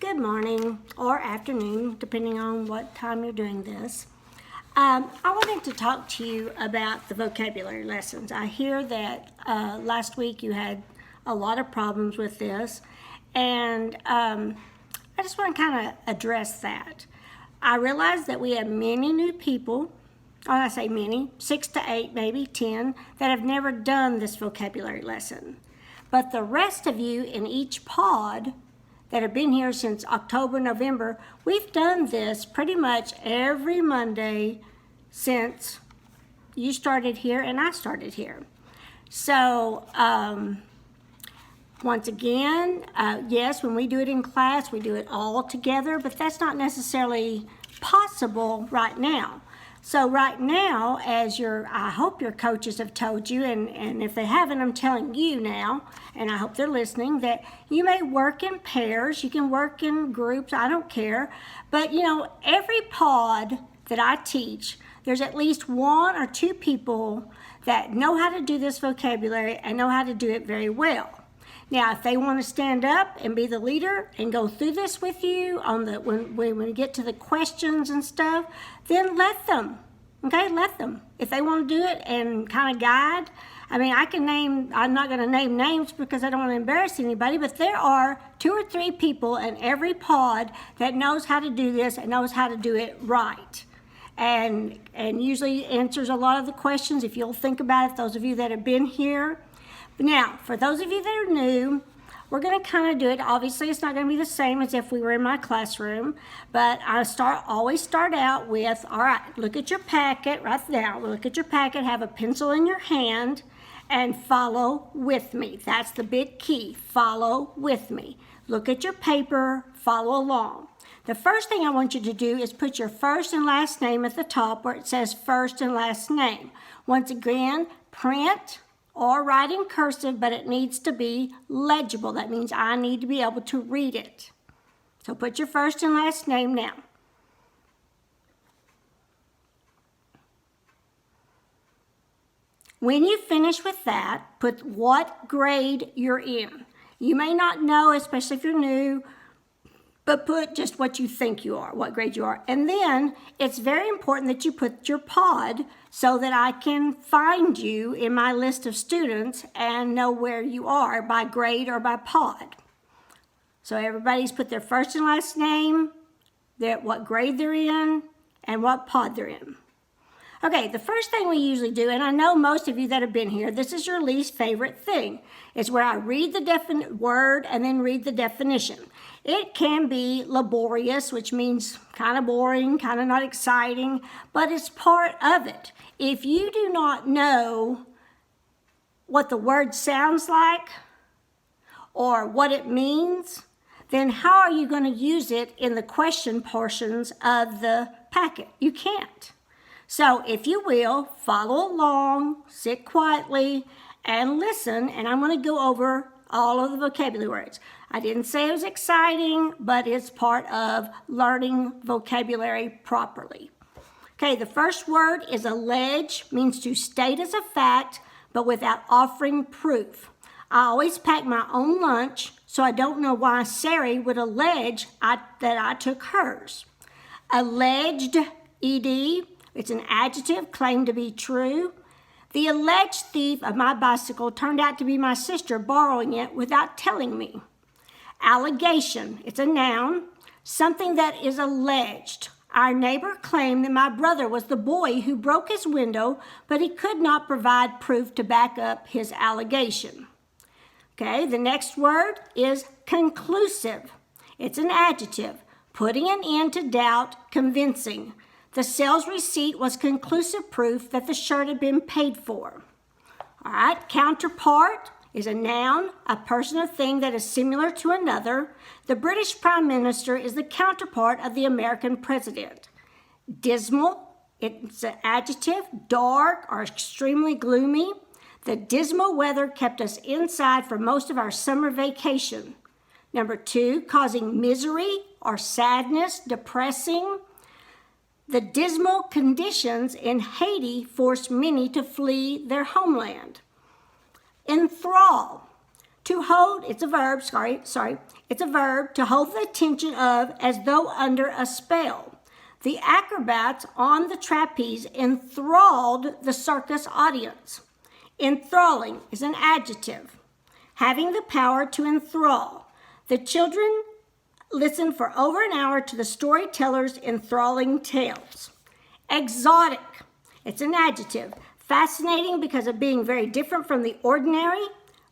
Good morning or afternoon, depending on what time you're doing this. I wanted to talk to you about the vocabulary lessons. I hear that last week you had a lot of problems with this, and I just want to kind of address that. I realize that we have many new people, or I say many, 6 to 8, maybe 10, that have never done this vocabulary lesson. But the rest of you in each pod that have been here since October, November, we've done this pretty much every Monday since you started here and I started here. So, once again, yes, when we do it in class, we do it all together, but that's not necessarily possible right now. So right now, I hope your coaches have told you, and if they haven't, I'm telling you now, and I hope they're listening, that you may work in pairs, you can work in groups, I don't care. But every pod that I teach, there's at least 1 or 2 people that know how to do this vocabulary and know how to do it very well. Now, if they want to stand up and be the leader and go through this with you when we get to the questions and stuff, then let them. Okay, let them. If they want to do it and kind of guide, I'm not going to name names because I don't want to embarrass anybody, but there are 2 or 3 people in every pod that knows how to do this and knows how to do it right. And usually answers a lot of the questions if you'll think about it, those of you that have been here. Now, for those of you that are new, we're going to kind of do it. Obviously, it's not going to be the same as if we were in my classroom, but I always start out with, all right, look at your packet right now. Look at your packet, have a pencil in your hand, and follow with me. That's the big key, follow with me. Look at your paper, follow along. The first thing I want you to do is put your first and last name at the top where it says first and last name. Once again, print or write in cursive, but it needs to be legible. That means I need to be able to read it. So put your first and last name now. When you finish with that, put what grade you're in. You may not know, especially if you're new, but put just what you think you are, what grade you are. And then it's very important that you put your pod so that I can find you in my list of students and know where you are by grade or by pod. So everybody's put their first and last name, what grade they're in, and what pod they're in. Okay, the first thing we usually do, and I know most of you that have been here, this is your least favorite thing, is where I read the word and then read the definition. It can be laborious, which means kind of boring, kind of not exciting, but it's part of it. If you do not know what the word sounds like or what it means, then how are you going to use it in the question portions of the packet? You can't. So if you will, follow along, sit quietly, and listen, and I'm going to go over all of the vocabulary words. I didn't say it was exciting, but it's part of learning vocabulary properly. Okay, the first word is allege, means to state as a fact, but without offering proof. I always pack my own lunch, so I don't know why Sari would allege that I took hers. Alleged, ED, it's an adjective claimed to be true. The alleged thief of my bicycle turned out to be my sister borrowing it without telling me. Allegation, it's a noun, something that is alleged. Our neighbor claimed that my brother was the boy who broke his window, but he could not provide proof to back up his allegation. Okay, the next word is conclusive. It's an adjective, putting an end to doubt, convincing. The sales receipt was conclusive proof that the shirt had been paid for. All right, counterpart is a noun, a person or thing that is similar to another. The British Prime Minister is the counterpart of the American President. Dismal, it's an adjective, dark or extremely gloomy. The dismal weather kept us inside for most of our summer vacation. Number 2, causing misery or sadness, depressing. The dismal conditions in Haiti forced many to flee their homeland. Enthrall, To hold, it's a verb, it's a verb, to hold the attention of as though under a spell. The acrobats on the trapeze enthralled the circus audience. Enthralling is an adjective, having the power to enthrall. The children listened for over an hour to the storyteller's enthralling tales. Exotic, it's an adjective, fascinating because of being very different from the ordinary.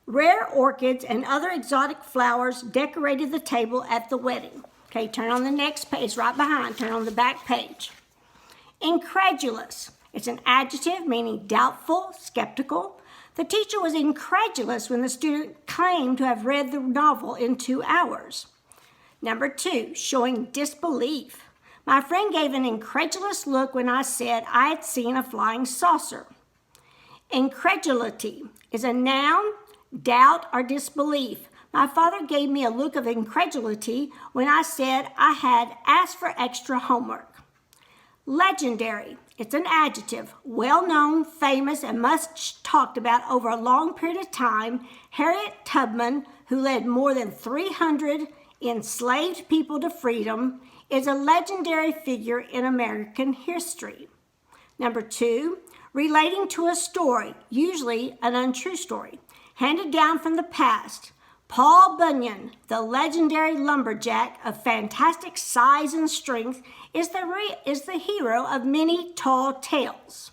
Rare orchids and other exotic flowers decorated the table at the wedding. Okay, turn on the next page, right behind, turn on the back page. Incredulous, it's an adjective meaning doubtful, skeptical. The teacher was incredulous when the student claimed to have read the novel in 2 hours. Number 2, showing disbelief. My friend gave an incredulous look when I said I had seen a flying saucer. Incredulity is a noun, doubt or disbelief. My father gave me a look of incredulity when I said I had asked for extra homework. Legendary, it's an adjective, well-known, famous, and much talked about over a long period of time. Harriet Tubman, who led more than 300 enslaved people to freedom, is a legendary figure in American history. Number 2, relating to a story, usually an untrue story, handed down from the past. Paul Bunyan, the legendary lumberjack of fantastic size and strength, is the hero of many tall tales.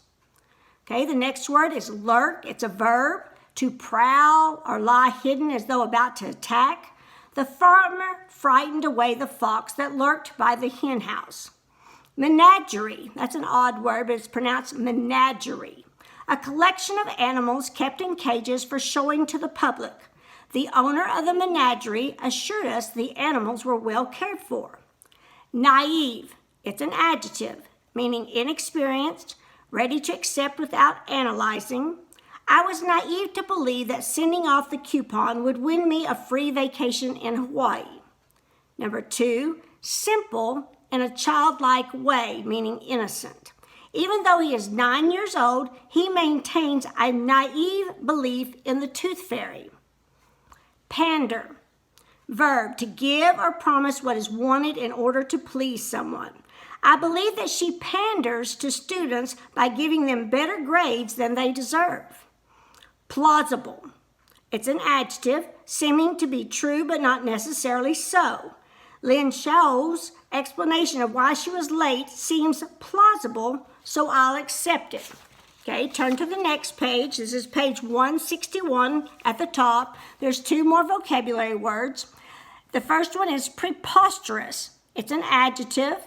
Okay, the next word is lurk. It's a verb, to prowl or lie hidden as though about to attack. The farmer frightened away the fox that lurked by the hen house. Menagerie, that's an odd word, but it's pronounced menagerie. A collection of animals kept in cages for showing to the public. The owner of the menagerie assured us the animals were well cared for. Naive, it's an adjective, meaning inexperienced, ready to accept without analyzing. I was naive to believe that sending off the coupon would win me a free vacation in Hawaii. Number 2, simple in a childlike way, meaning innocent. Even though he is 9 years old, he maintains a naive belief in the tooth fairy. Pander, verb, to give or promise what is wanted in order to please someone. I believe that she panders to students by giving them better grades than they deserve. Plausible, it's an adjective, seeming to be true but not necessarily so. Lynn Shaw's explanation of why she was late seems plausible, so I'll accept it. Okay, turn to the next page. This is page 161 at the top. There's 2 more vocabulary words. The first one is preposterous. It's an adjective.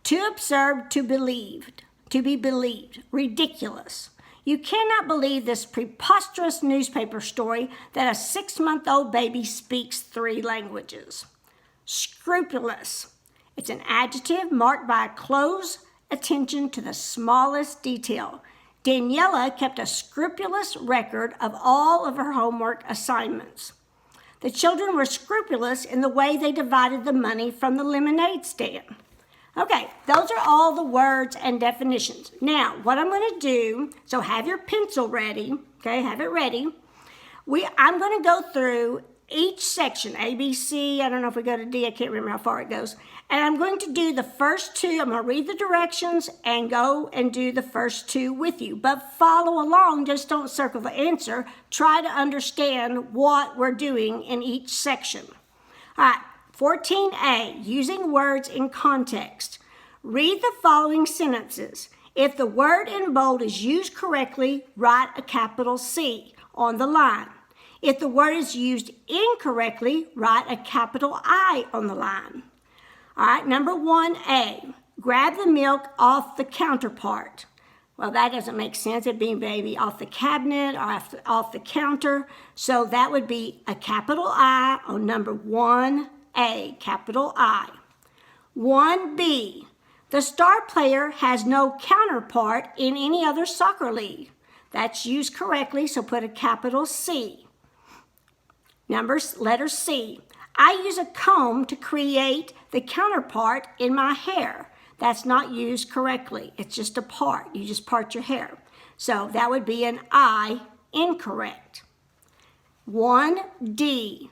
Too absurd to be believed. Ridiculous. You cannot believe this preposterous newspaper story that a 6-month-old baby speaks 3 languages. Scrupulous. It's an adjective marked by a close attention to the smallest detail. Daniela kept a scrupulous record of all of her homework assignments. The children were scrupulous in the way they divided the money from the lemonade stand. Okay, those are all the words and definitions. Now, what I'm going to do, so have your pencil ready, okay, have it ready. I'm going to go through each section, A, B, C, I don't know if we go to D, I can't remember how far it goes. And I'm going to do the first 2, I'm going to read the directions and go and do the first 2 with you. But follow along, just don't circle the answer. Try to understand what we're doing in each section. All right, 14A, using words in context. Read the following sentences. If the word in bold is used correctly, write a capital C on the line. If the word is used incorrectly, write a capital I on the line. All right, number 1A, grab the milk off the counterpart. Well, that doesn't make sense. It'd be maybe off the cabinet or off the counter. So that would be a capital I on number 1A, capital I. 1B, the star player has no counterpart in any other soccer league. That's used correctly, so put a capital C. Letter C. I use a comb to create the counterpart in my hair. That's not used correctly. It's just a part. You just part your hair. So that would be an I, incorrect. 1D.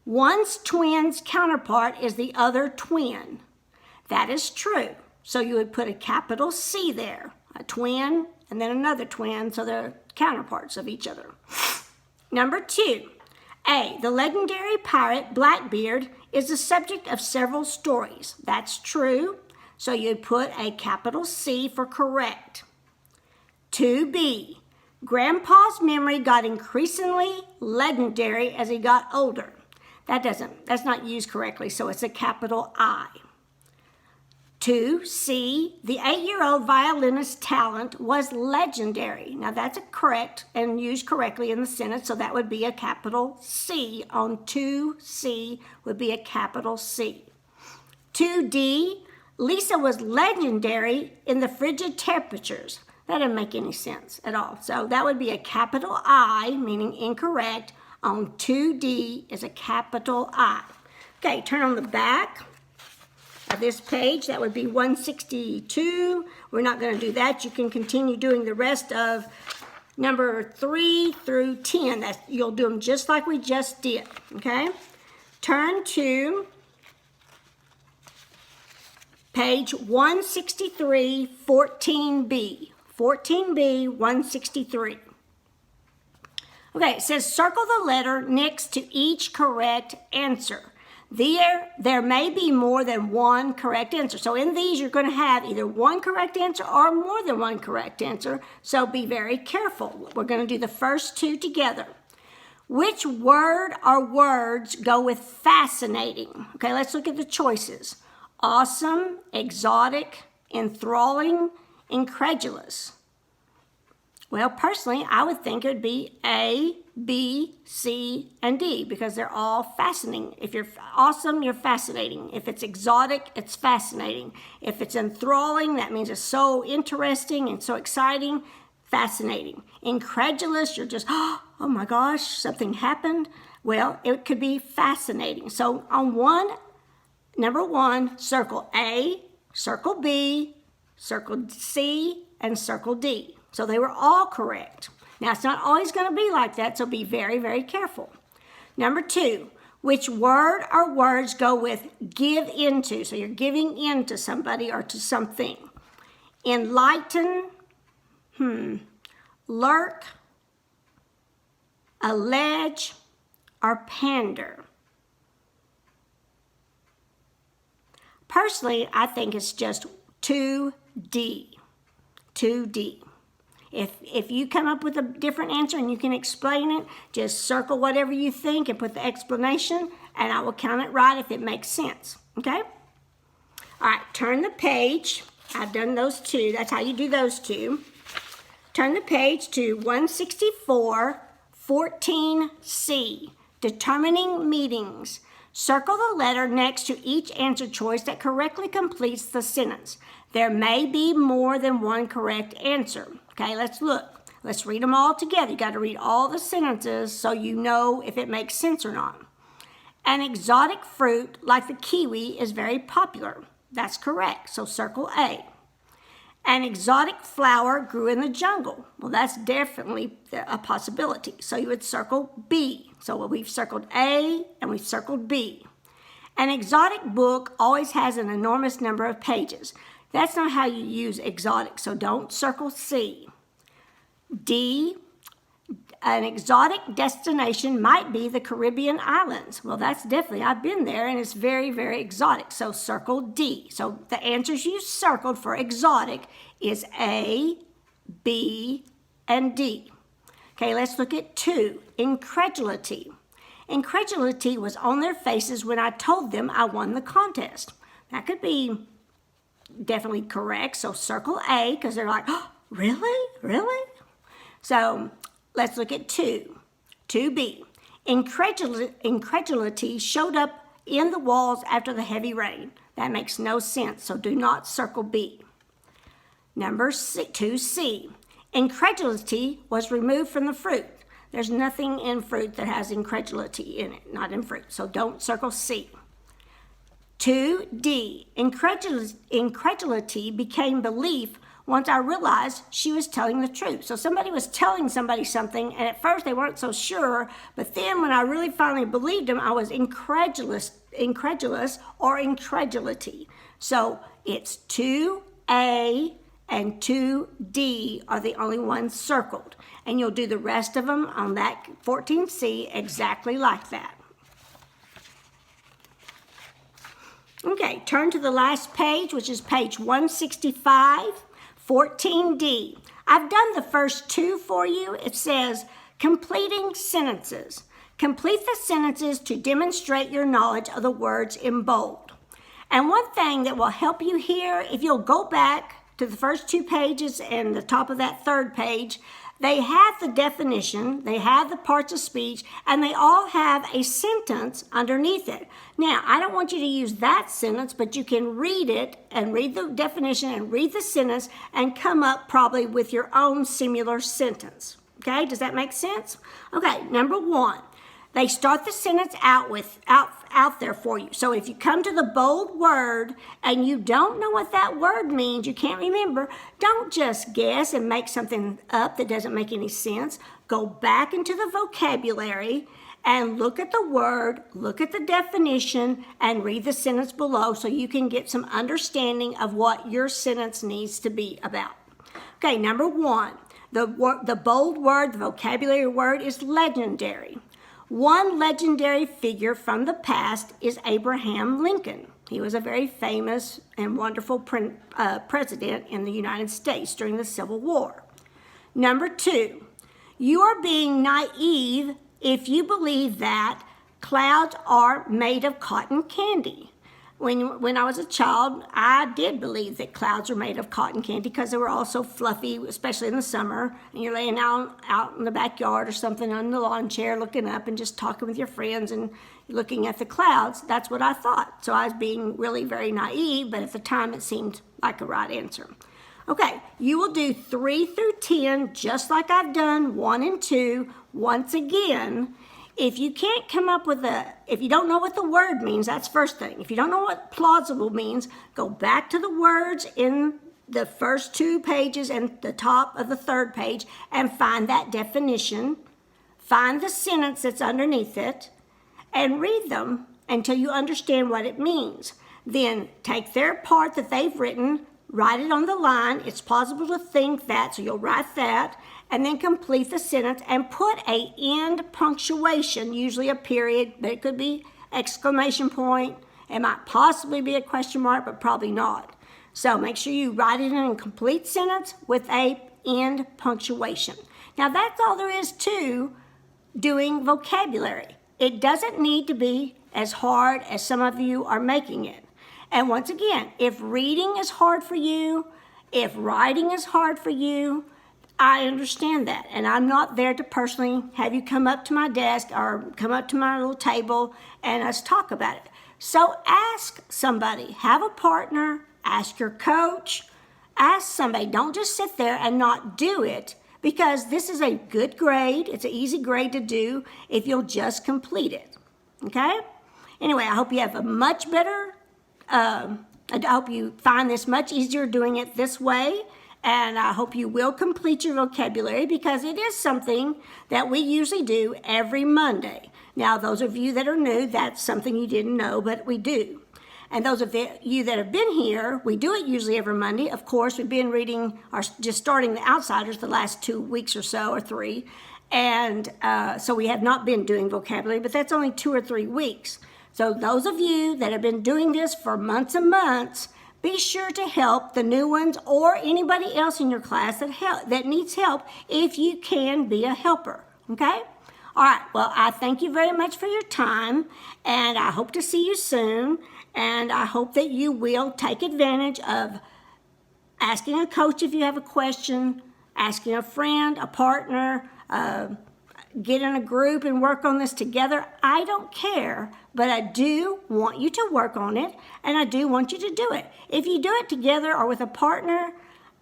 One's twin's counterpart is the other twin. That is true. So you would put a capital C there, a twin and then another twin, so they're counterparts of each other. Number 2. A, the legendary pirate Blackbeard is the subject of several stories. That's true. So you'd put a capital C for correct. 2B, Grandpa's memory got increasingly legendary as he got older. That's not used correctly, so it's a capital I. 2C, the 8-year-old violinist's talent was legendary. Now that's correct and used correctly in the sentence, so that would be a capital C. On 2C would be a capital C. 2D, Lisa was legendary in the frigid temperatures. That doesn't make any sense at all. So that would be a capital I, meaning incorrect. On 2D is a capital I. Okay, turn on the back of this page. That would be 162. We're not going to do that. You can continue doing the rest of number 3 through 10. You'll do them just like we just did, okay? Turn to page 163, 14B. 14B, 163. Okay, it says circle the letter next to each correct answer. There may be more than one correct answer. So in these, you're going to have either one correct answer or more than one correct answer. So be very careful. We're going to do the first two together. Which word or words go with fascinating? Okay, let's look at the choices. Awesome, exotic, enthralling, incredulous. Well, personally, I would think it would be A, B, C, and D because they're all fascinating. If you're awesome, you're fascinating. If it's exotic, it's fascinating. If it's enthralling, that means it's so interesting and so exciting, fascinating. Incredulous, you're just, oh my gosh, something happened. Well, it could be fascinating. So on number 1, circle A, circle B, circle C, and circle D. So they were all correct. Now, it's not always going to be like that, so be very, very careful. Number 2, which word or words go with give into? So you're giving in to somebody or to something. Enlighten, lurk, allege, or pander. Personally, I think it's just 2D. 2D. If you come up with a different answer and you can explain it, just circle whatever you think and put the explanation, and I will count it right if it makes sense, okay? All right, turn the page. I've done those two. That's how you do those two. Turn the page to 164, 14C, determining meanings. Circle the letter next to each answer choice that correctly completes the sentence. There may be more than one correct answer. Okay, let's look. Let's read them all together. You got to read all the sentences so you know if it makes sense or not. An exotic fruit like the kiwi is very popular. That's correct, so circle A. An exotic flower grew in the jungle. Well, that's definitely a possibility. So you would circle B. So we've circled A and we've circled B. An exotic book always has an enormous number of pages. That's not how you use exotic, so don't circle C. D, an exotic destination might be the Caribbean islands. Well, that's definitely, I've been there and it's very, very exotic, so circle D. So the answers you circled for exotic is A, B, and D. Okay, let's look at 2, incredulity. Incredulity was on their faces when I told them I won the contest. That could be definitely correct, so circle A because they're like, oh, really? Really? So let's look at 2B. Incredulity showed up in the walls after the heavy rain. That makes no sense, so do not circle B. Number 2C. Incredulity was removed from the fruit. There's nothing in fruit that has incredulity in it, not in fruit, so don't circle C. 2D, incredulity became belief once I realized she was telling the truth. So somebody was telling somebody something, and at first they weren't so sure, but then when I really finally believed them, I was incredulous or incredulity. So it's 2A and 2D are the only ones circled. And you'll do the rest of them on that 14C exactly like that. Okay, turn to the last page, which is page 165, 14D. I've done the first two for you. It says, completing sentences. Complete the sentences to demonstrate your knowledge of the words in bold. And one thing that will help you here, if you'll go back to the first two pages and the top of that third page, they have the definition, they have the parts of speech, and they all have a sentence underneath it. Now, I don't want you to use that sentence, but you can read it and read the definition and read the sentence and come up probably with your own similar sentence. Okay, does that make sense? Okay, number one, they start the sentence out there for you. So if you come to the bold word and you don't know what that word means, you can't remember, don't just guess and make something up that doesn't make any sense. Go back into the vocabulary and look at the word, look at the definition, and read the sentence below so you can get some understanding of what your sentence needs to be about. Okay, number one, the bold word, the vocabulary word is legendary. One legendary figure from the past is Abraham Lincoln. He was a very famous and wonderful president in the United States during the Civil War. Number two, you are being naive if you believe that clouds are made of cotton candy. When I was a child, I did believe that clouds were made of cotton candy because they were all so fluffy, especially in the summer, and you're laying out in the backyard or something on the lawn chair looking up and just talking with your friends and looking at the clouds. That's what I thought. So I was being really very naive, but at the time it seemed like a right answer. Okay, you will do 3 through 10 just like I've done 1 and 2 once again. If you can't come up with if you don't know what the word means, that's first thing. If you don't know what plausible means, go back to the words in the first 2 pages and the top of the third page and find that definition. Find the sentence that's underneath it and read them until you understand what it means. Then take their part that they've written, write it on the line. It's plausible to think that, so you'll write that. And then complete the sentence and put a end punctuation, usually a period, but it could be exclamation point. It might possibly be a question mark, but probably not. So make sure you write it in a complete sentence with a end punctuation. Now that's all there is to doing vocabulary. It doesn't need to be as hard as some of you are making it. And once again, if reading is hard for you, if writing is hard for you, I understand that, and I'm not there to personally have you come up to my desk or come up to my little table and us talk about it. So ask somebody, have a partner, ask your coach, ask somebody. Don't just sit there and not do it, because this is a good grade. It's an easy grade to do if you'll just complete it, okay? Anyway, I hope you have a much better, I hope you find this much easier doing it this way. And I hope you will complete your vocabulary because it is something that we usually do every Monday. Now, those of you that are new, that's something you didn't know, but we do. And those of you that have been here, we do it usually every Monday. Of course, we've been reading, just starting The Outsiders the last 2 weeks or so, or 3. And so we have not been doing vocabulary, but that's only 2 or 3 weeks. So those of you that have been doing this for months and months, be sure to help the new ones or anybody else in your class that needs help if you can be a helper, okay? All right, well, I thank you very much for your time, and I hope to see you soon, and I hope that you will take advantage of asking a coach if you have a question, asking a friend, a partner, get in a group and work on this together. I don't care, but I do want you to work on it, and I do want you to do it. If you do it together or with a partner,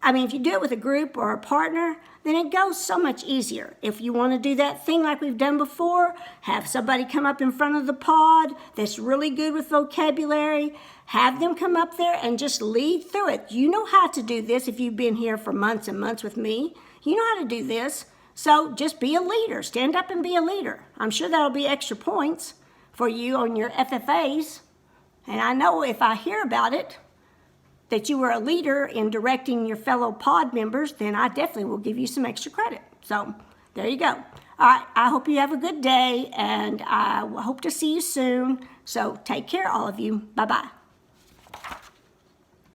I mean, if you do it with a group or a partner, then it goes so much easier. If you want to do that thing like we've done before, have somebody come up in front of the pod that's really good with vocabulary, have them come up there and just lead through it. You know how to do this if you've been here for months and months with me. You know how to do this. So just be a leader. Stand up and be a leader. I'm sure that'll be extra points for you on your FFAs. And I know if I hear about it, that you were a leader in directing your fellow pod members, then I definitely will give you some extra credit. So there you go. All right, I hope you have a good day, and I hope to see you soon. So take care, all of you. Bye-bye.